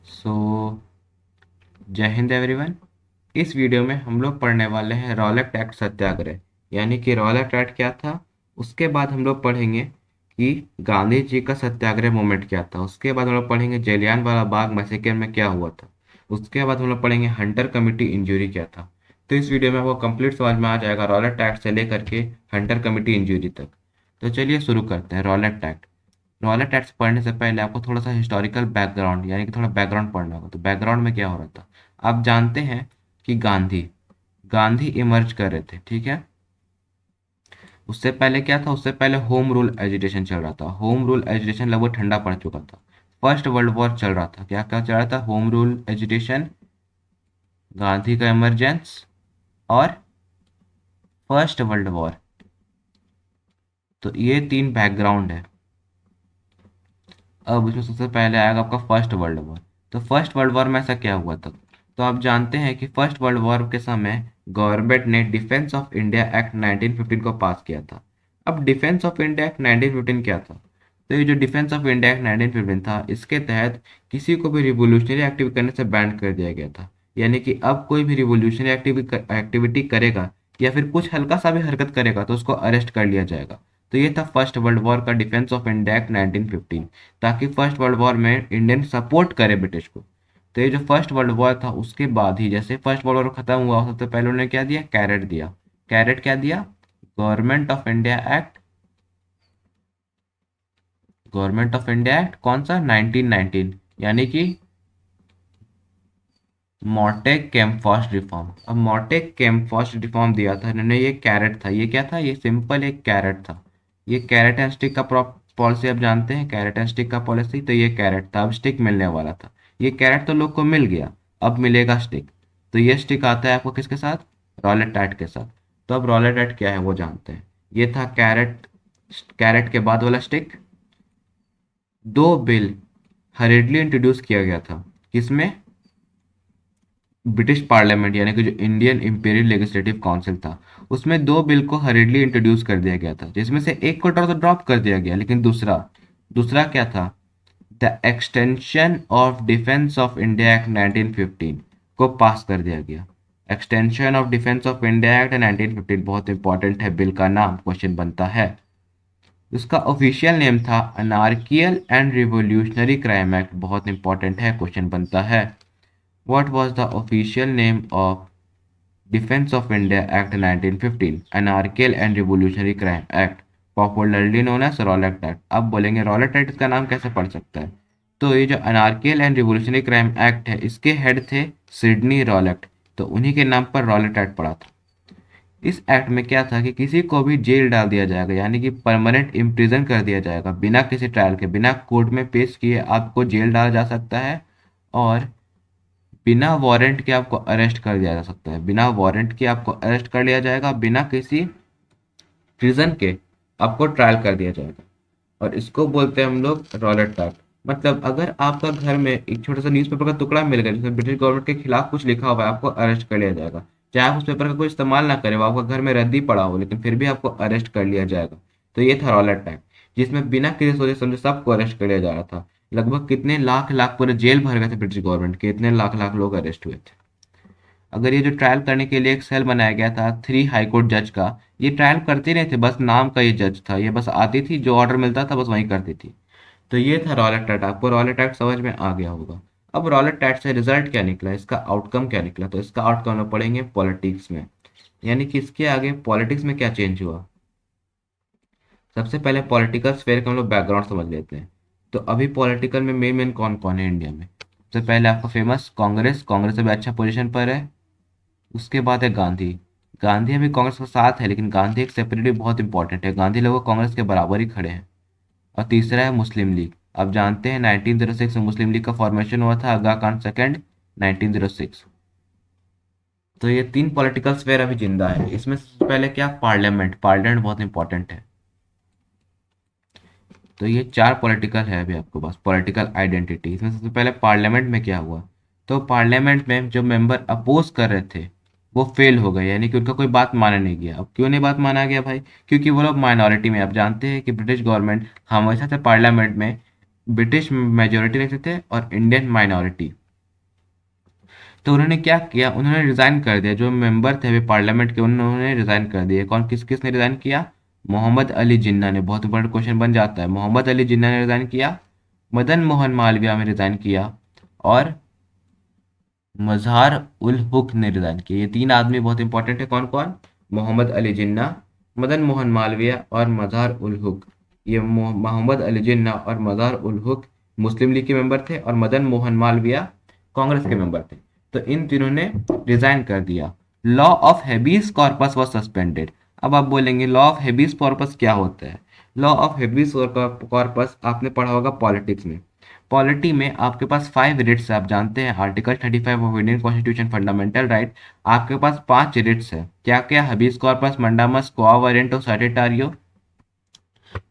सो जय हिंद एवरीवन। इस वीडियो में हम लोग पढ़ने वाले हैं रॉलेट एक्ट सत्याग्रह, यानी कि रॉलेट एक्ट क्या था। उसके बाद हम लोग पढ़ेंगे कि गांधी जी का सत्याग्रह मूवमेंट क्या था। उसके बाद हम लोग पढ़ेंगे जलियांवाला बाग मैसेकर में क्या हुआ था। उसके बाद हम लोग पढ़ेंगे हंटर कमिटी इंजरी क्या था। तो इस वीडियो में आपको कंप्लीट समझ में आ जाएगा रॉलेट एक्ट से लेकर के हंटर कमिटी इंजरी तक। तो चलिए शुरू करते हैं रॉलेट एक्ट। रॉलेट एक्ट पढ़ने से पहले आपको थोड़ा सा हिस्टोरिकल बैकग्राउंड यानी कि थोड़ा बैकग्राउंड पढ़ना होगा। तो बैकग्राउंड में क्या हो रहा था, आप जानते हैं कि गांधी गांधी इमर्ज कर रहे थे, ठीक है। उससे पहले क्या था, उससे पहले होम रूल एजुटेशन चल रहा था। होम रूल एजुटेशन लगभग ठंडा पड़ चुका था। फर्स्ट वर्ल्ड वॉर चल रहा था। क्या क्या चल रहा था, होम रूल एजुटेशन, गांधी का इमरजेंस और फर्स्ट वर्ल्ड वॉर। तो ये तीन बैकग्राउंड है। अब इसमें सबसे पहले आएगा आपका फर्स्ट वर्ल्ड वॉर। तो फर्स्ट वर्ल्ड वॉर में ऐसा क्या हुआ था, तो आप जानते हैं कि फर्स्ट वर्ल्ड वॉर के समय गवर्नमेंट ने डिफेंस ऑफ इंडिया एक्ट 1915 को पास किया था। अब डिफेंस ऑफ इंडिया एक्ट 1915 क्या था, तो ये जो डिफेंस ऑफ इंडिया एक्ट 1915 था, इसके तहत किसी को भी रिवोल्यूशनरी एक्टिविटी करने से बैन कर दिया गया था। यानी कि अब कोई भी रिवोल्यूशनरी एक्टिविटी करेगा या फिर कुछ हल्का सा भी हरकत करेगा तो उसको अरेस्ट कर लिया जाएगा। तो ये था फर्स्ट वर्ल्ड वॉर का डिफेंस ऑफ इंडिया एक्ट 1915, ताकि फर्स्ट वर्ल्ड वॉर में इंडियन सपोर्ट करे ब्रिटिश को। तो ये जो फर्स्ट वर्ल्ड वॉर था उसके बाद ही जैसे फर्स्ट वर्ल्ड वॉर खत्म हुआ, सबसे पहले उन्होंने क्या दिया, कैरेट दिया। कैरेट क्या दिया, government of India act. Government of India act कौन सा, 1919, यानी कि मॉर्टेक कैम्पफॉस्ट रिफॉर्म। अब मॉर्टेक कैम्पफॉस्ट रिफॉर्म दिया था इन्होंने, ये कैरेट था। ये क्या था, ये सिंपल एक कैरेट था। ये कैरेट एंड स्टिक का पॉलिसी आप जानते हैं, कैरेट एंड स्टिक का पॉलिसी। तो ये कैरेट था, अब स्टिक मिलने वाला था। ये कैरेट तो लोग को मिल गया, अब मिलेगा स्टिक। तो ये स्टिक आता है आपको किसके साथ, रॉलेट एक्ट के साथ। तो अब रॉलेट एक्ट क्या है वो जानते हैं। ये था कैरेट, कैरेट के बाद वाला स्टिक। दो बिल हरिडली इंट्रोड्यूस किया गया था, किसमें, ब्रिटिश पार्लियामेंट यानी कि जो इंडियन इंपीरियल लेजिस्लेटिव काउंसिल था, उसमें दो बिल को हरिडली इंट्रोड्यूस कर दिया गया था, जिसमें से एक को तो ड्रॉप कर दिया गया, लेकिन दूसरा दूसरा क्या था, the extension of defence of India act 1915 को पास कर दिया गया। Extension of defence of India act 1915 बहुत इंपॉर्टेंट है, बिल का नाम क्वेश्चन बनता है। उसका ऑफिशियल नेम था अनार्कियल एंड रिवोल्यूशनरी क्राइम एक्ट, बहुत इंपॉर्टेंट है, क्वेश्चन बनता है। What was the official name of Defense of India Act 1915, Anarchical and Revolutionary Crime Act, popularly known as Rowlatt Act। अब बोलेंगे रॉलेट एक्ट का नाम कैसे पढ़ सकता है, तो ये जो अनार्कियल एंड रिवोल्यूशनरी क्राइम एक्ट है, इसके हेड थे सिडनी रॉलेट। तो उन्हीं के नाम पर रॉलेट एक्ट पड़ा था। इस एक्ट में क्या था कि किसी को भी जेल डाल दिया जाएगा, यानी कि परमानेंट इम्प्रिजन कर दिया जाएगा, बिना किसी ट्रायल के, बिना कोर्ट में पेश किए आपको जेल डाला जा सकता है। और बिना वारंट के आपको अरेस्ट कर दिया जा सकता है, बिना वारंट के आपको अरेस्ट कर लिया जाएगा, बिना किसी रीजन के आपको ट्रायल कर दिया जाएगा। और इसको बोलते हैं हम लोग रॉलेट एक्ट। मतलब अगर आपका घर में एक छोटा सा न्यूज़पेपर का टुकड़ा मिल गया जिसमें ब्रिटिश गवर्नमेंट के खिलाफ कुछ लिखा हुआ है, आपको अरेस्ट कर लिया जाएगा। चाहे आप उस पेपर का कोई इस्तेमाल ना करें, वो आपका घर में रद्दी पड़ा हो, लेकिन फिर भी आपको अरेस्ट कर लिया जाएगा। तो ये था रॉलेट एक्ट, जिसमें बिना किसी सोचे समझे सबको अरेस्ट कर लिया जा रहा था। लगभग कितने लाख लाख पूरे जेल भर गए थे ब्रिटिश गवर्नमेंट के, इतने लाख लाख लोग अरेस्ट हुए थे। अगर ये जो ट्रायल करने के लिए एक सेल बनाया गया था 3 हाईकोर्ट जज का, ये ट्रायल करते नहीं थे, बस नाम का ये जज था, ये बस आती थी, जो ऑर्डर मिलता था बस वही करती थी। तो ये था रॉलेट एक्ट। आपको रॉलेट एक्ट समझ में आ गया होगा। अब रॉलेट एक्ट से रिजल्ट क्या निकला, इसका आउटकम क्या निकला, तो इसका आउटकम हम पढ़ेंगे पॉलिटिक्स में, यानी कि इसके आगे पॉलिटिक्स में क्या चेंज हुआ। सबसे पहले पॉलिटिकल स्फेयर का हम लोग बैकग्राउंड समझ लेते हैं। तो अभी पॉलिटिकल में मेन मेन कौन कौन है इंडिया में। सबसे पहले आपका फेमस कांग्रेस, कांग्रेस अभी अच्छा पोजीशन पर है। उसके बाद है गांधी। गांधी अभी कांग्रेस के साथ है, लेकिन गांधी एक सेपरेटली बहुत इंपॉर्टेंट है, गांधी लोग कांग्रेस के बराबर ही खड़े हैं। और तीसरा है मुस्लिम लीग। आप जानते हैं 1906 में मुस्लिम लीग का फॉर्मेशन हुआ था, आगा खान सेकेंड, 1906। तो ये तीन पॉलिटिकल स्फेयर अभी जिंदा है। इसमें सबसे पहले क्या, पार्लियामेंट। पार्लियामेंट बहुत इंपॉर्टेंट है। तो ये चार पॉलिटिकल है अभी आपके पास, पॉलिटिकल आइडेंटिटी। इसमें सबसे पहले पार्लियामेंट में क्या हुआ, तो पार्लियामेंट में जो मेंबर अपोज कर रहे थे वो फेल हो गए, यानी कि उनका कोई बात माना नहीं गया। अब क्यों नहीं बात माना गया भाई, क्योंकि वो लोग माइनॉरिटी में। आप जानते हैं कि ब्रिटिश गवर्नमेंट हमेशा से पार्लियामेंट में ब्रिटिश मेजोरिटी रहते थे और इंडियन माइनॉरिटी। तो उन्होंने क्या किया, उन्होंने रिजाइन कर दिया, जो मेंबर थे अभी पार्लियामेंट के उन्होंने रिजाइन कर दिया। कौन, किस किसने रिजाइन किया? मोहम्मद अली जिन्ना ने। बहुत इंपॉर्टेंट क्वेश्चन बन जाता है। मोहम्मद अली जिन्ना ने रिजाइन किया, मदन मोहन मालवीय ने रिजाइन किया, और मजहार उल हुक ने रिजाइन किया। ये तीन आदमी बहुत इंपॉर्टेंट है। कौन कौन? मोहम्मद अली जिन्ना, मदन मोहन मालवीय और मजहार उल हुक। ये मोहम्मद अली जिन्ना और मजहार उल हुक मुस्लिम लीग के मेंबर थे, और मदन मोहन मालवीय कांग्रेस के मेंबर थे। तो इन तीनों ने रिजाइन कर दिया। Law of habeas corpus was suspended. अब आप बोलेंगे लॉ ऑफ हेबियस कॉर्पस क्या होता है? लॉ ऑफ हेबियस कॉर्पस आपने पढ़ा होगा पॉलिटिक्स में। पॉलिटी में आपके पास 5 रिट्स है, आप जानते हैं article 35 of Indian constitution fundamental right. आपके पास 5 रिट्स है। क्या क्या? हबीस कॉर्पस, मंडामस, क्वा वारंट और सैटिटारियो।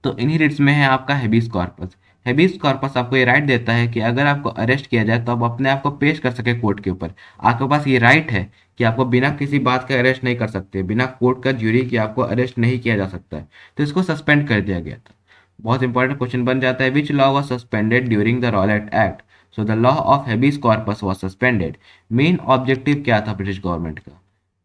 तो इन्हीं रिट्स में है आपका हेबिस कॉर्पस। हेबिस कॉर्पस आपको ये राइट देता है कि अगर आपको अरेस्ट किया जाए तो आप अपने आप को पेश कर सके कोर्ट के ऊपर। आपके पास ये राइट है कि आपको बिना किसी बात के अरेस्ट नहीं कर सकते, बिना कोर्ट का ज्यूरी के आपको अरेस्ट नहीं किया जा सकता है। तो इसको सस्पेंड कर दिया गया था। बहुत इंपॉर्टेंट क्वेश्चन बन जाता है, which law was suspended during the Rowlatt act? So the law of habeas corpus was suspended. Main objective क्या था ब्रिटिश गवर्नमेंट का?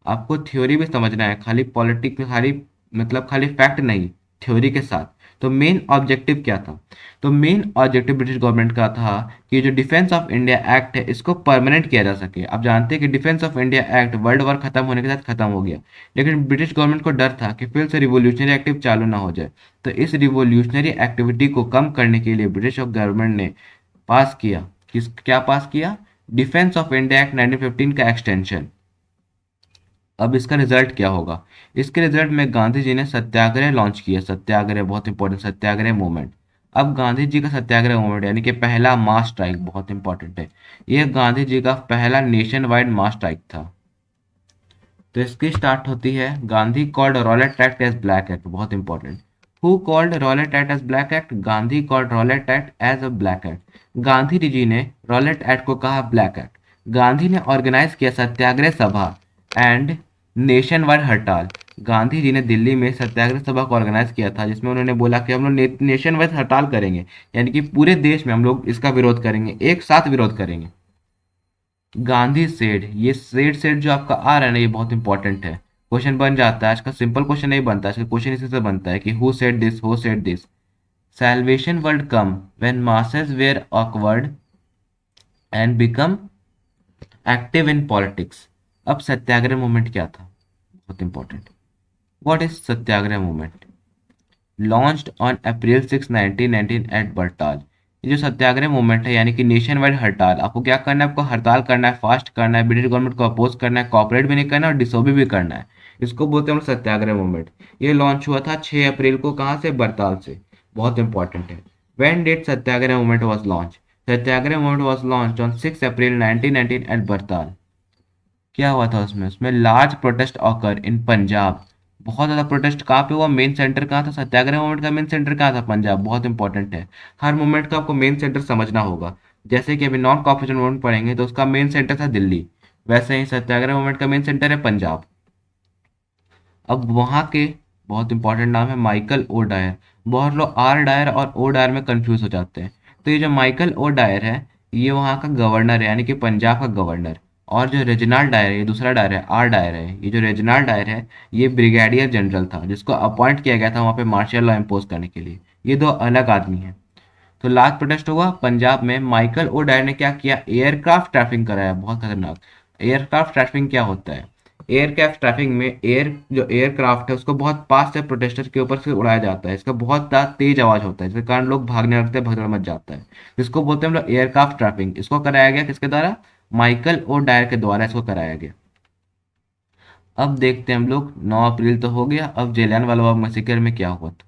आपको थ्योरी भी समझना है, खाली पॉलिटिक्स, खाली मतलब खाली फैक्ट नहीं, थ्योरी के साथ। तो मेन ऑब्जेक्टिव क्या था? तो मेन ऑब्जेक्टिव ब्रिटिश गवर्नमेंट का था कि जो डिफेंस ऑफ इंडिया एक्ट है इसको परमानेंट किया जा सके। आप जानते हैं कि defence of India act world war खत्म होने के साथ खत्म हो गया, लेकिन ब्रिटिश गवर्नमेंट को डर था कि फिर से रिवोल्यूशनरी एक्टिव चालू ना हो जाए। तो इस रिवोल्यूशनरी एक्टिविटी को कम करने के लिए ब्रिटिश गवर्नमेंट ने पास किया, क्या पास किया? डिफेंस ऑफ इंडिया एक्ट 1915 का एक्सटेंशन। अब इसका रिजल्ट क्या होगा? इसके रिजल्ट में गांधी जी ने सत्याग्रह लॉन्च किया। सत्याग्रह बहुत इंपॉर्टेंट, सत्याग्रह मूवमेंट। अब गांधी जी का सत्याग्रह मूवमेंट यानी कि पहला मास स्ट्राइक बहुत इंपॉर्टेंट है। यह गांधी जी का पहला नेशन वाइड मास स्ट्राइक था। तो इसकी स्टार्ट होती है, Gandhi called Rowlatt Act as Black Act. बहुत important. Who called Rowlatt Act as Black Act? Gandhi called Rowlatt Act as a Black Act. Gandhi ji ने रॉलेट एक्ट को कहा ब्लैक एक्ट। गांधी ने ऑर्गेनाइज किया सत्याग्रह सभा एंड नेशन वाइड हड़ताल। गांधी जी ने दिल्ली में सत्याग्रह सभा को ऑर्गेनाइज किया था, जिसमें उन्होंने बोला कि हम लोग नेशन वाइड हड़ताल करेंगे, यानी कि पूरे देश में हम लोग इसका विरोध करेंगे, एक साथ विरोध करेंगे। गांधी सेड, ये सेड जो आपका आ रहा है ना, ये बहुत इंपॉर्टेंट है। क्वेश्चन बन जाता है, आज का सिंपल क्वेश्चन नहीं बनता, आज का क्वेश्चन इसी से बनता है कि who said this, who said this. Salvation world come when masses were awkward and become active in politics. अब सत्याग्रह मूवमेंट क्या था? बहुत important. What is Satyagraha movement? Launched on April 6 1919 at hartal. ये जो सत्याग्रह मूवमेंट है यानी कि नेशन वाइड हड़ताल, आपको क्या करना है? आपको हड़ताल करना है, फास्ट करना है, ब्रिटिश गवर्नमेंट को अपोज करना है, कॉपरेट भी नहीं करना और डिसोबी भी करना है। इसको बोलते हैं हम लोग सत्याग्रह मूवमेंट। ये लॉन्च हुआ था 6 अप्रैल को। कहाँ से? बरताल से। बहुत इंपॉर्टेंट है। When did Satyagraha movement was launch? Satyagraha movement was launch on 6 April 1919 at hartal. क्या हुआ था उसमें? उसमें large protest occur in Punjab. बहुत ज़्यादा प्रोटेस्ट कहाँ पे हुआ? मेन सेंटर कहाँ था? सत्याग्रह मूवमेंट का मेन सेंटर कहाँ था? पंजाब। बहुत इंपॉर्टेंट है, हर मूवमेंट का आपको मेन सेंटर समझना होगा। जैसे कि अभी नॉन कॉपरेशन मूवमेंट पढ़ेंगे तो उसका मेन सेंटर था दिल्ली, वैसे ही सत्याग्रह मूवमेंट का मेन सेंटर है पंजाब। अब वहाँ के बहुत इंपॉर्टेंट नाम है माइकल ओ डायर। बहुत लोग आर डायर और ओ डायर में कंफ्यूज हो जाते हैं। तो ये जो माइकल ओ डायर है, ये वहाँ का गवर्नर है, यानी कि पंजाब का गवर्नर। और जो रेजिनाल्ड डायर है, ये दूसरा डायर है, आर डायर है। ये जो रेजिनाल्ड डायर है, ये ब्रिगेडियर जनरल था, जिसको अपॉइंट किया गया था वहाँ पे मार्शल लॉ इम्पोज करने के लिए। ये दो अलग आदमी हैं। तो लास्ट प्रोटेस्ट हुआ पंजाब में। माइकल ओ डायर ने क्या किया? एयरक्राफ्ट ट्रैफिंग कराया, बहुत खतरनाक। एयरक्राफ्ट ट्रैफिंग क्या होता है? एयरक्राफ्ट ट्रैफिक में जो एयरक्राफ्ट है उसको बहुत पास से प्रोटेस्टर के ऊपर से उड़ाया जाता है। इसका बहुत ज़्यादा तेज आवाज होता है, जिसके कारण लोग भागने लगते हैं, भगदड़ मच जाता है। इसको बोलते हैं हम लोग एयरक्राफ्ट ट्रैफिक। इसको कराया गया किसके द्वारा? माइकल ओ डायर के द्वारा इसको कराया गया। अब देखते हैं हम लोग, 9 अप्रैल तो हो गया, अब जलियांवाला बाग मैसेकर में क्या हुआ था।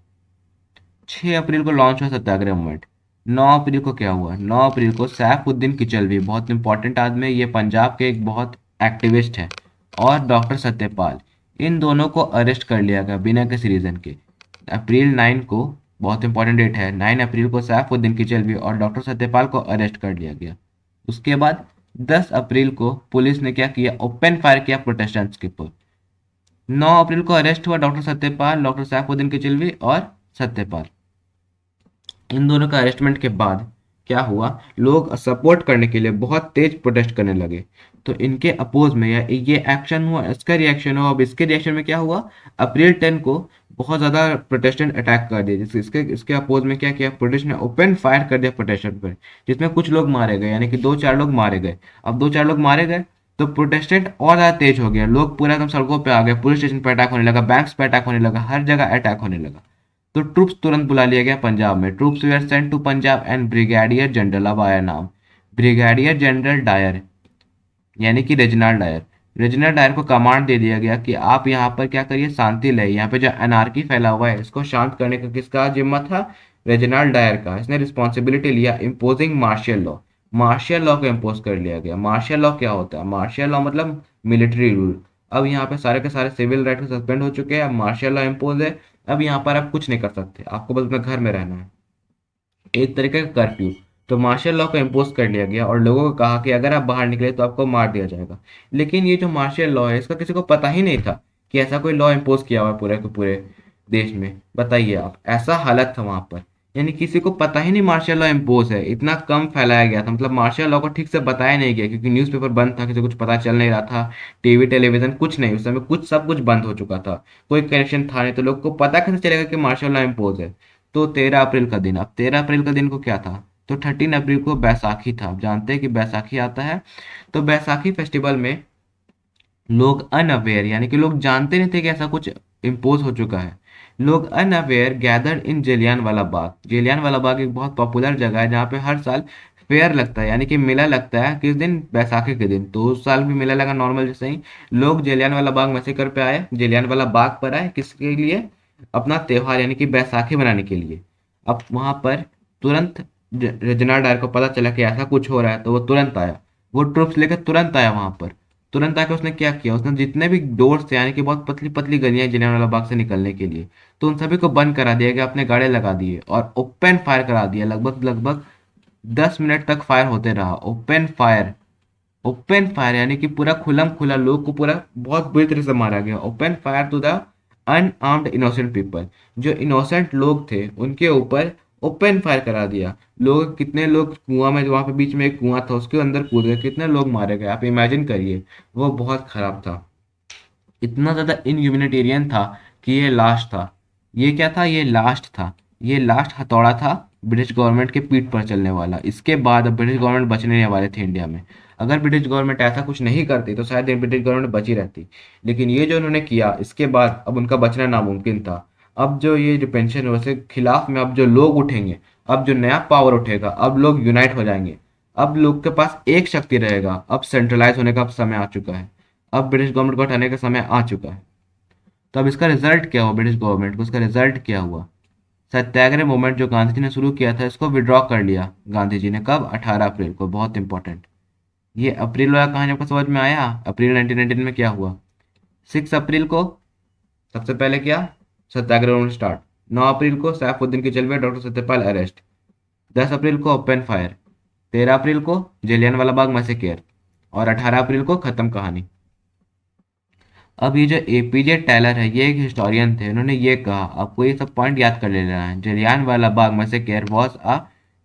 6 अप्रैल को लॉन्च हुआ सत्याग्रह मूवमेंट। 9 अप्रैल को क्या हुआ? 9 अप्रैल को सैफुद्दीन किचलवी, बहुत इंपॉर्टेंट आदमी है, ये पंजाब के एक बहुत एक्टिविस्ट हैं, और डॉक्टर सत्यपाल, इन दोनों को अरेस्ट कर लिया गया बिना किसी रीजन के। अप्रैल 9 को, बहुत इंपॉर्टेंट डेट है, 9 अप्रैल को सैफुद्दीन किचलवी और डॉक्टर सत्यपाल को अरेस्ट कर लिया गया। उसके बाद 10 अप्रैल को पुलिस ने क्या किया? ओपन फायर किया प्रोटेस्टेंट्स के ऊपर। 9 अप्रैल को अरेस्ट हुआ डॉक्टर सत्यपाल, डॉक्टर सैफुद्दीन किचलवी और सत्यपाल। इन दोनों का अरेस्टमेंट के बाद क्या हुआ, लोग सपोर्ट करने के लिए बहुत तेज प्रोटेस्ट करने लगे। तो इनके अपोज में ये एक्शन हुआ, इसका रिएक्शन हुआ। अब इसके रिएक्शन में क्या हुआ, अप्रैल 10 को बहुत ज़्यादा प्रोटेस्टेंट अटैक कर दिए, जिसके इसके इसके अपोज में क्या किया, प्रोटेस्ट ने ओपन फायर कर दिया प्रोटेस्टेंट पर, जिसमें कुछ लोग मारे गए, यानी कि 2-4 लोग मारे गए। अब 2-4 लोग मारे गए तो प्रोटेस्टेंट और ज़्यादा तेज हो गया, लोग पूरा एकदम सड़कों पे आ गए, पुलिस स्टेशन पर अटैक होने लगा, बैंक्स पे अटैक होने लगा, हर जगह अटैक होने लगा। तो ट्रूप्स तुरंत बुला लिया गया पंजाब में। Troops were sent to Punjab and brigadier general, अब आया नाम, ब्रिगेडियर जनरल डायर, यानी कि रेजिनाल्ड डायर। रेजिनाल्ड डायर को कमांड दे दिया गया कि आप यहाँ पर क्या करिए, शांति लाइए, यहाँ पे जो अनार्की फैला हुआ है इसको शांत करने का किसका जिम्मा था, रेजिनाल्ड डायर का। इसने रिस्पॉन्सिबिलिटी लिया imposing martial law, martial law को इम्पोज कर लिया गया। मार्शियल लॉ क्या होता है, मार्शियल लॉ मतलब मिलिट्री रूल। अब यहाँ पे सारे के सारे सिविल राइट सस्पेंड हो चुके हैं, अब मार्शियल लॉ इम्पोज है। अब यहाँ पर आप कुछ नहीं कर सकते, आपको बस अपने घर में रहना है, एक तरीके का कर्फ्यू। तो मार्शल लॉ को इम्पोज कर लिया गया और लोगों को कहा कि अगर आप बाहर निकले तो आपको मार दिया जाएगा। लेकिन ये जो मार्शल लॉ है इसका किसी को पता ही नहीं था कि ऐसा कोई लॉ इम्पोज किया हुआ है पूरे के पूरे देश में। बताइए आप, ऐसा हालत था वहां पर, यानी किसी को पता ही नहीं मार्शल लॉ इम्पोज है, इतना कम फैलाया गया था। मतलब मार्शल लॉ को ठीक से बताया नहीं गया क्योंकि न्यूज़पेपर बंद था, किसी को कुछ पता चल नहीं रहा था, टीवी टेलीविजन कुछ नहीं, उस समय कुछ सब कुछ बंद हो चुका था, कोई कनेक्शन था नहीं, तो लोग को पता कैसे चलेगा कि मार्शल लॉ इम्पोज है। तो 13 अप्रैल का दिन, अब 13 अप्रैल का दिन को क्या था, तो 13 अप्रैल को बैसाखी था। आप जानते हैं कि बैसाखी आता है, तो बैसाखी फेस्टिवल में लोग अनअवेयर, यानी कि लोग जानते नहीं थे कि ऐसा कुछ इम्पोज हो चुका है। लोग अनअवेयर गैदर्ड इन जलियान वाला बाग। जलियान वाला बाग एक बहुत पॉपुलर जगह है जहाँ पे हर साल फेयर लगता है, यानी कि मेला लगता है, किस दिन, बैसाखी के दिन। तो उस साल भी मेला लगा नॉर्मल जैसे ही। लोग जलियान वाला बाग मैसेकर पे आए, जलियान वाला बाग पर आए, किसके लिए, अपना त्योहार यानी कि बैसाखी मनाने के लिए। अब वहां पर तुरंत रेजिनाल्ड डायर को पता चला कि ऐसा कुछ हो रहा है, तो वो तुरंत आया, वो ट्रुप्स लेकर तुरंत आया वहां पर। तुरंत आके उसने क्या किया, उसने जितने भी डोर्स थे, यानी कि बहुत पतली पतली गलियां जलियांवाला बाग से निकलने के लिए, तो उन सभी को बंद करा दिया गया, अपने गाड़े लगा दिए और ओपन फायर करा दिया। लगभग लगभग 10 मिनट तक फायर होते रहा, ओपन फायर। ओपन फायर यानी कि पूरा खुलम खुला, लोग को पूरा बहुत बुरी तरह से मारा गया। Open fire to the unarmed innocent people, जो इनोसेंट लोग थे उनके ऊपर ओपन फायर करा दिया। लोग, कितने लोग कुआं में, वहां पे बीच में एक कुआं था उसके अंदर कूद गए, कितने लोग मारे गए, आप इमेजिन करिए। वो बहुत खराब था, इतना ज़्यादा इनह्यूमैनिटेरियन था कि ये लास्ट था। ये क्या था, ये लास्ट था, ये लास्ट हथौड़ा था ब्रिटिश गवर्नमेंट के पीठ पर चलने वाला। इसके बाद अब ब्रिटिश गवर्नमेंट बचने नहीं वाले थे इंडिया में। अगर ब्रिटिश गवर्नमेंट ऐसा कुछ नहीं करती तो शायद ये ब्रिटिश गवर्नमेंट बची रहती, लेकिन ये जो उन्होंने किया इसके बाद अब उनका बचना नामुमकिन था। अब जो ये जो पेंशन है उसके खिलाफ में अब जो लोग उठेंगे, अब जो नया पावर उठेगा, अब लोग यूनाइट हो जाएंगे, अब लोग के पास एक शक्ति रहेगा, अब सेंट्रलाइज होने का अब समय आ चुका है, अब ब्रिटिश गवर्नमेंट को हटाने का समय आ चुका है। तो अब इसका रिजल्ट क्या हुआ, ब्रिटिश गवर्नमेंट को इसका रिजल्ट क्या हुआ, सत्याग्रह मूवमेंट जो गांधी जी ने शुरू किया था इसको विड्रॉ कर लिया गांधी जी ने। कब, 18 अप्रैल को, बहुत इंपॉर्टेंट। ये अप्रैल वाला कहानी आपको समझ में आया, अप्रैल 1919 में क्या हुआ। 6 अप्रैल को सबसे पहले क्या, सत्याग्रह मूवमेंट स्टार्ट। 9 अप्रैल को सैफुद्दीन की जलवे, डॉक्टर सत्यपाल अरेस्ट। 10 अप्रैल को ओपन फायर। 13 अप्रैल को जलियांवाला बाग मैसेकेयर। और 18 अप्रैल को खत्म कहानी। अब ये जो एपीजे टेलर है ये एक हिस्टोरियन थे, उन्होंने ये कहा, आपको ये सब पॉइंट याद कर लेना है। Jallianwala Bagh massacre was a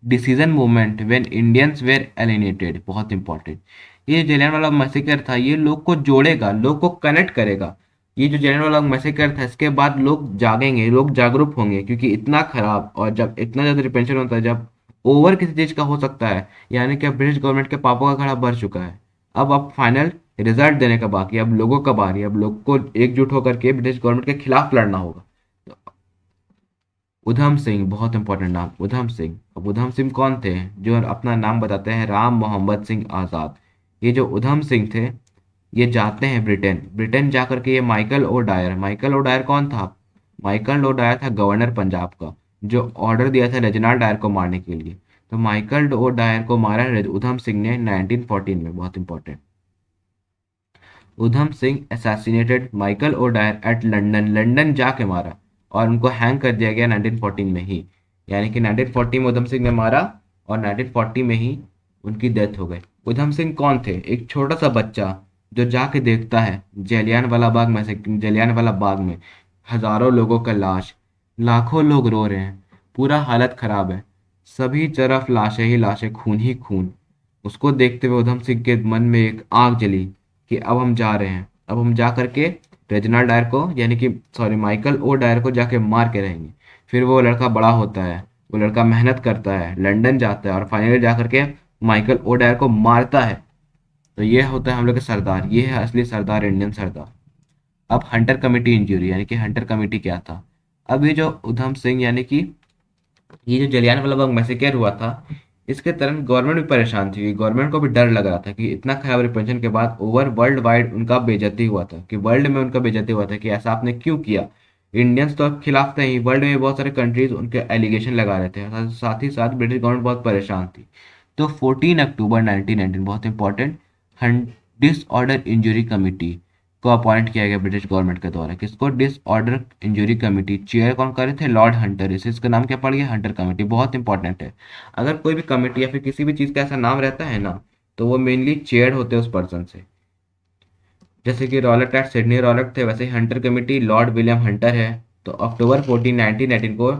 decision movement when Indians were alienated, बहुत इंपॉर्टेंट। ये जलियान वाला मैसेकर था, ये लोग को जोड़ेगा, लोग को कनेक्ट करेगा। ये जो जलियान वाला मैसेकर था इसके बाद लोग जागेंगे, लोग जागरूक होंगे, क्योंकि इतना खराब और जब इतना ज़्यादा रिप्रेशन होता है, जब ओवर किसी चीज़ का हो सकता है, यानी कि अब ब्रिटिश गवर्नमेंट के पापों का घड़ा भर चुका है। अब फाइनल रिजल्ट देने का बाकी है, अब लोगों का बारी है, अब लोग को एकजुट होकर के ब्रिटिश गवर्नमेंट के खिलाफ लड़ना होगा। तो उधम सिंह, बहुत इंपॉर्टेंट नाम, उधम सिंह। अब उधम सिंह कौन थे, जो अपना नाम बताते हैं राम मोहम्मद सिंह आज़ाद। ये जो उधम सिंह थे ये जाते हैं ब्रिटेन, ब्रिटेन जाकर के ये Michael O'Dwyer, Michael O'Dwyer कौन था, माइकल ओ डायर था गवर्नर पंजाब का, जो ऑर्डर दिया था रेजिनाल्ड डायर को मारने के लिए। तो माइकल ओ डायर को मारा उधम सिंह ने 1914 में, बहुत important. Udham Singh assassinated Michael O'Dwyer at London, London जाके मारा और उनको हैंग कर दिया गया 1914 में ही, यानी कि 1940 में उधम सिंह ने मारा और 1940 में ही उनकी डेथ हो गई। उधम सिंह कौन थे, एक छोटा सा बच्चा जो जाके देखता है जलियान वाला बाग में से, जलियान वाला बाग में हजारों लोगों का लाश, लाखों लोग रो रहे हैं, पूरा हालत खराब है। सभी तरफ लाशें ही लाशें, खून ही खून। उसको देखते हुए उधम सिंह के मन में एक आग जली कि अब हम जा रहे हैं, अब हम जा करके रेजिनाल्ड डायर को, यानी कि सॉरी माइकल ओ डायर को जाके मार के रहेंगे। फिर वो लड़का बड़ा होता है, वो लड़का मेहनत करता है, लंदन जाता है और फाइनली जा करके माइकल ओ डायर को मारता है। तो ये होता है हम लोग के सरदार, ये है असली सरदार, इंडियन सरदार। अब हंटर कमेटी इंजरी, यानी कि हंटर कमेटी क्या था। अब ये जो उधम सिंह, यानी कि ये जो जलियांवाला बाग मैसेकर हुआ था, इसके तरफ गवर्नमेंट भी परेशान थी। गवर्नमेंट को भी डर लग रहा था कि इतना खराब रिप्रेजेंटेशन के बाद ओवर वर्ल्ड वाइड उनका बेइज्जती हुआ था, कि वर्ल्ड में उनका बेइज्जती हुआ था कि ऐसा आपने क्यों किया। इंडियंस तो अब खिलाफ थे ही, वर्ल्ड में बहुत सारे कंट्रीज उनके एलिगेशन लगा रहे थे, साथ ही साथ ब्रिटिश गवर्नमेंट बहुत परेशान थी। तो 14 अक्टूबर 1919, बहुत इंपॉर्टेंट, डिसऑर्डर इंजरी कमिटी को अपॉइंट किया गया ब्रिटिश गवर्नमेंट के द्वारा। किसको? Disorder injury committee. चेयर कौन कर रहे थे? Lord Hunter. इसे इसका नाम क्या पड़ गया? Hunter committee. बहुत इंपॉर्टेंट है। अगर कोई भी कमेटी या फिर किसी भी चीज़ का ऐसा नाम रहता है ना, तो वो मेनली चेयर होते हैं उस पर्सन से। जैसे कि रॉलेट एट सिडनी रॉलेट थे, वैसे ही Hunter Committee Lord William Hunter है। तो अक्टूबर 14 1918 को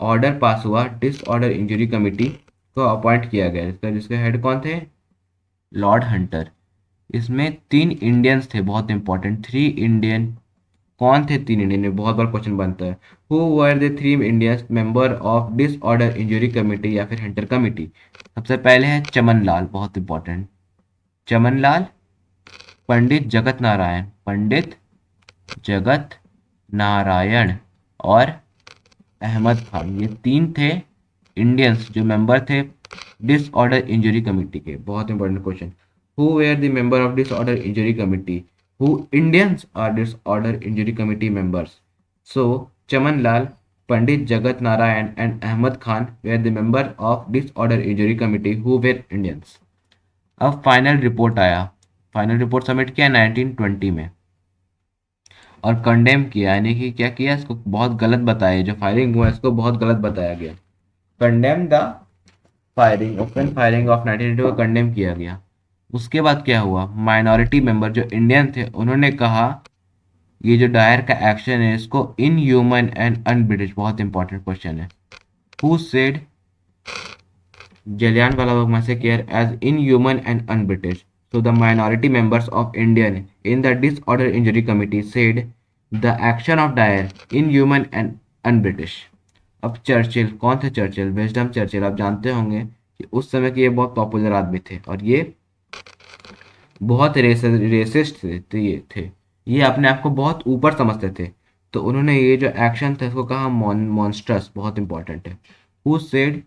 ऑर्डर पास हुआ, डिसऑर्डर इंजरी कमेटी को अपॉइंट किया गया, जिसका जिसके हेड कौन थे? Lord Hunter. इसमें 3 इंडियंस थे, बहुत इंपॉर्टेंट, 3 इंडियन। कौन थे 3 इंडियन में? बहुत बार क्वेश्चन बनता है। Who were the 3 Indians member of disorder injury committee या फिर हंटर कमेटी? सबसे पहले है चमन लाल, बहुत इंपॉर्टेंट, चमन लाल, पंडित जगत नारायण, पंडित जगत नारायण और अहमद खान। ये 3 थे इंडियंस जो मेंबर थे डिसऑर्डर इंजरी कमेटी के। बहुत important question. Who were the member of disorder injury committee? Who Indians are disorder injury committee members? So Chaman Lal, Pandit Jagat Narayan and Ahmad Khan were the member of disorder injury committee who were Indians. अब final report आया, final report submit किया 1920 में और condemn किया, यानी कि क्या किया, इसको बहुत गलत बताया, जो फायरिंग हुआ इसको बहुत गलत बताया गया। Condemn the firing, open firing of 1982 को कंडेम किया गया। उसके बाद क्या हुआ? माइनॉरिटी मेंबर जो इंडियन थे उन्होंने कहा ये जो डायर का एक्शन है इसको इनह्यूमन एंड अनब्रिटिश। बहुत इंपॉर्टेंट क्वेश्चन है। Who said Jallianwala Bagh massacre as inhuman and un-British? So the minority members of Indian in the disorder injury committee said the action of Dyer inhuman and un-British. अब Churchill, कौन थे Churchill? Wisdom Churchill. आप जानते होंगे कि उस समय के ये बहुत पॉपुलर आदमी थे और ये बहुत रेसिस्ट ये अपने आप को बहुत ऊपर समझते थे। तो उन्होंने ये जो एक्शन था इसको कहा मॉन्स्ट्रस। बहुत इंपॉर्टेंट है। Who said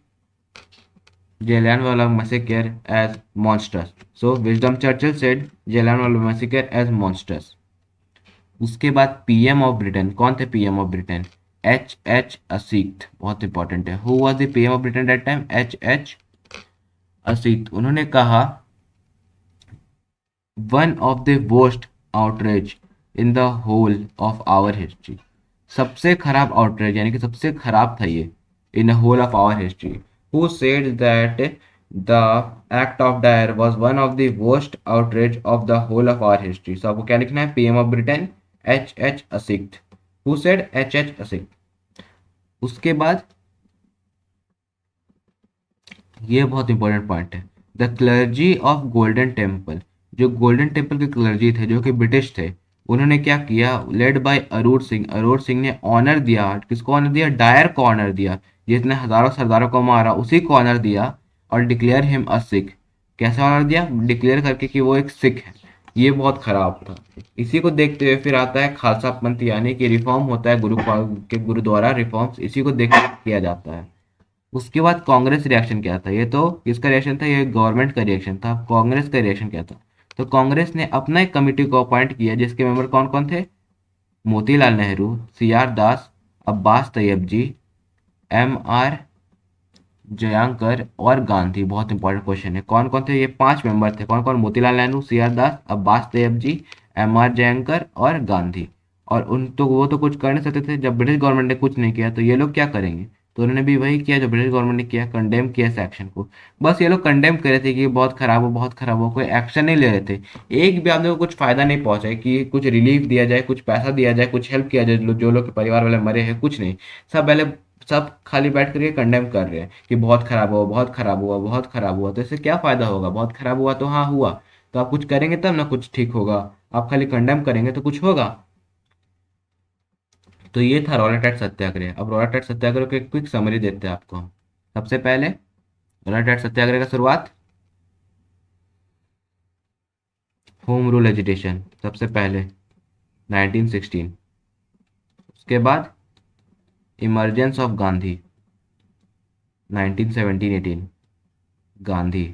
Jallianwala massacre as monstrous. So Wisdom Churchill said Jallianwala massacre as monstrous. उसके बाद पीएम ऑफ ब्रिटेन, कौन थे PM of Britain? H H Asquith. बहुत इंपॉर्टेंट है। Who was the PM of Britain that time? H H Asquith. उन्होंने कहा one of the worst outrage in the whole of our history. सबसे खराब outrage, यानी कि सबसे खराब था ये in the whole of our history. Who said that the act of Dyer was one of the worst outrage of the whole of our history? सो आपको क्या लिखना है? PM of Britain H H Asquith. Who said? H H Asquith. उसके बाद ये बहुत important point है। The clergy of Golden Temple, जो गोल्डन टेम्पल के क्लर्जी थे जो कि ब्रिटिश थे, उन्होंने क्या किया? लेड बाय अरूर सिंह, अरूर सिंह ने ऑनर दिया। किसको ऑनर दिया? डायर को ऑनर दिया। जिसने हजारों सरदारों को मारा उसी को ऑनर दिया और डिक्लेयर हिम अ सिख। कैसे ऑनर दिया? डिक्लेयर करके कि वो एक सिख है। ये बहुत खराब था। इसी को देखते हुए फिर आता है खालसा पंथ, यानी कि रिफॉर्म होता है गुरु द्वारा रिफॉर्म्स, इसी को देख किया जाता है। उसके बाद कांग्रेस रिएक्शन क्या था? ये तो किसका रिएक्शन था? ये गवर्नमेंट का रिएक्शन था। कांग्रेस का रिएक्शन क्या था? तो कांग्रेस ने अपना एक कमेटी को अपॉइंट किया जिसके मेंबर कौन कौन थे? मोतीलाल नेहरू, सी आर दास, अब्बास तैयब जी, एम आर जयंकर और गांधी। बहुत इंपॉर्टेंट क्वेश्चन है। कौन कौन थे ये 5 मेंबर थे? कौन कौन? मोतीलाल नेहरू, सी आर दास, अब्बास तैयब जी, एम आर जयंकर और गांधी। और उन तो वो तो कुछ कर नहीं सकते थे, जब ब्रिटिश गवर्नमेंट ने कुछ नहीं किया तो ये लोग क्या करेंगे? तो उन्होंने भी वही किया जो ब्रिटिश गवर्नमेंट ने किया, कंडेम किया इस एक्शन को। बस ये लोग कंडेम कर रहे थे कि बहुत खराब हो, बहुत खराब हो, कोई एक्शन नहीं ले रहे थे। एक भी आदमी को कुछ फायदा नहीं पहुंचा है कि कुछ रिलीफ दिया जाए, कुछ पैसा दिया जाए, कुछ हेल्प किया जाए जो लोग के परिवार वाले मरे हैं, कुछ नहीं। सब पहले सब खाली बैठ करके कंडेम कर रहे हैं कि बहुत खराब हुआ, बहुत खराब हुआ, बहुत खराब हुआ। तो इससे क्या फायदा होगा? बहुत खराब हुआ तो हाँ हुआ, तो आप कुछ करेंगे तब ना कुछ ठीक होगा। आप खाली कंडेम करेंगे तो कुछ होगा? तो ये था रॉलेट एक्ट सत्याग्रह। अब रॉलेट एक्ट सत्याग्रह की क्विक समरी देते हैं आपको हम। सबसे पहले रॉलेट एक्ट सत्याग्रह का शुरुआत, होम रूल एजिटेशन सबसे पहले 1916। उसके बाद इमरजेंस ऑफ गांधी 1917-18। गांधी,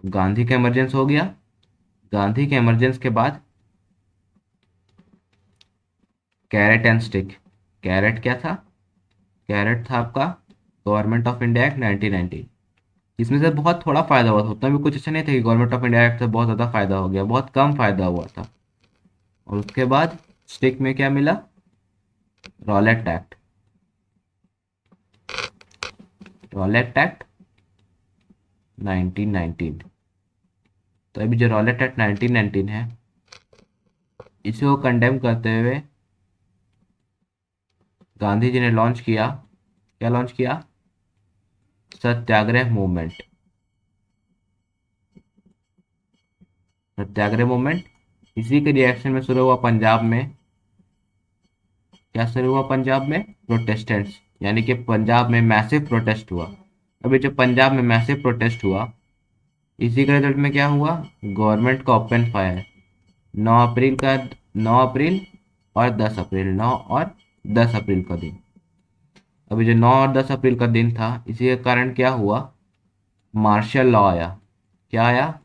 गांधी का इमरजेंस हो गया। गांधी के इमरजेंस के बाद कैरेट एंड स्टिक। कैरेट क्या था? कैरेट था आपका गवर्नमेंट ऑफ इंडिया एक्ट 1990। इसमें से बहुत थोड़ा फायदा हुआ था, उतना भी कुछ अच्छा नहीं था कि गवर्नमेंट ऑफ इंडिया एक्ट से बहुत ज़्यादा फायदा हो गया, बहुत कम फायदा हुआ था। और उसके बाद स्टिक में क्या मिला? Rowlatt act. Rowlatt act 1919। तो अभी जो रॉलेट एक्ट 1919 है, इसी को कंडेम करते हुए गांधी जी ने लॉन्च किया। क्या लॉन्च किया? सत्याग्रह मूवमेंट। सत्याग्रह मूवमेंट इसी के रिएक्शन में शुरू हुआ पंजाब में। क्या शुरू हुआ पंजाब में? प्रोटेस्टेंट्स, यानी कि पंजाब में मैसिव प्रोटेस्ट हुआ। अभी जब पंजाब में मैसिव प्रोटेस्ट हुआ, इसी के रिजल्ट में क्या हुआ? गवर्नमेंट का ओपन फायर 9 अप्रैल का, 9 अप्रैल और 10 अप्रैल, 9 और 10 अप्रैल का दिन। अभी जो 9 और 10 अप्रैल का दिन था, इसी के कारण क्या हुआ? मार्शल लॉ आया। क्या आया?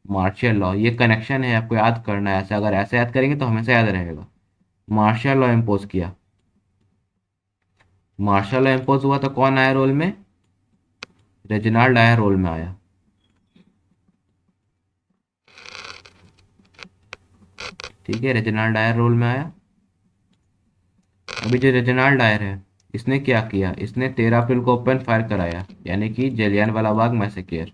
Martial law. ये कनेक्शन है, आपको याद करना है, ऐसे अगर ऐसे याद करेंगे तो हमेशा याद रहेगा। मार्शल लॉ इम्पोज किया। मार्शल लॉ इम्पोज हुआ तो कौन आया रोल में? रेजिनाल्ड डायर रोल में आया। ठीक है, रेजिनाल्ड डायर रोल में आया। अभी जो रेजिनाल्ड डायर है, इसने क्या किया? इसने 13 अप्रैल को ओपन फायर कराया, यानी कि जलियांवाला बाग मैसेकेयर।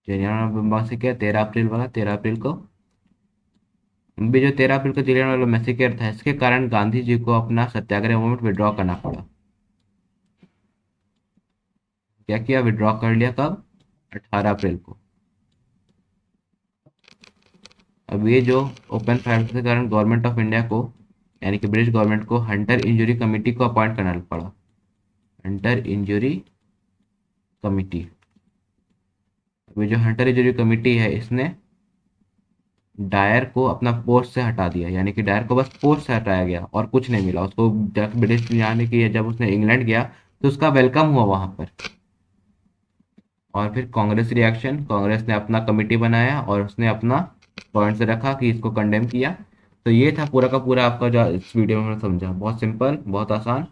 जलियांवाला बाग से क्या, 13 अप्रैल वाला, 13 अप्रैल को। अभी जो 13 अप्रैल को जलियांवाला मैसेकेयर था, इसके कारण गांधी जी को अपना सत्याग्रह मूवमेंट विड्रॉ करना पड़ा। क्या किया? विड्रॉ कर लिया। कब? 18 अप्रैल को। अब ये जो ओपन फायर के कारण गवर्नमेंट ऑफ इंडिया को, यानी कि ब्रिटिश गवर्नमेंट को हंटर इंजरी कमेटी को अपॉइंट करना पड़ा। Hunter injury committee. अभी जो हंटर इंजरी कमेटी है, इसने डायर को अपना पोस्ट से हटा दिया, यानी कि डायर को बस पोस्ट से हटाया गया और कुछ नहीं मिला उसको। जब ब्रिटिश, यानी कि जब उसने इंग्लैंड गया तो उसका वेलकम हुआ वहां पर। और फिर कांग्रेस रिएक्शन, कांग्रेस ने अपना कमिटी बनाया और उसने अपना पॉइंट्स रखा कि इसको कंडेम किया। तो ये था पूरा का पूरा आपका जो इस वीडियो में मैंने समझा, बहुत सिंपल, बहुत आसान।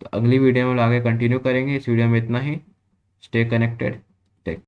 तो अगली वीडियो में आगे कंटिन्यू करेंगे। इस वीडियो में इतना ही। Stay connected. टेक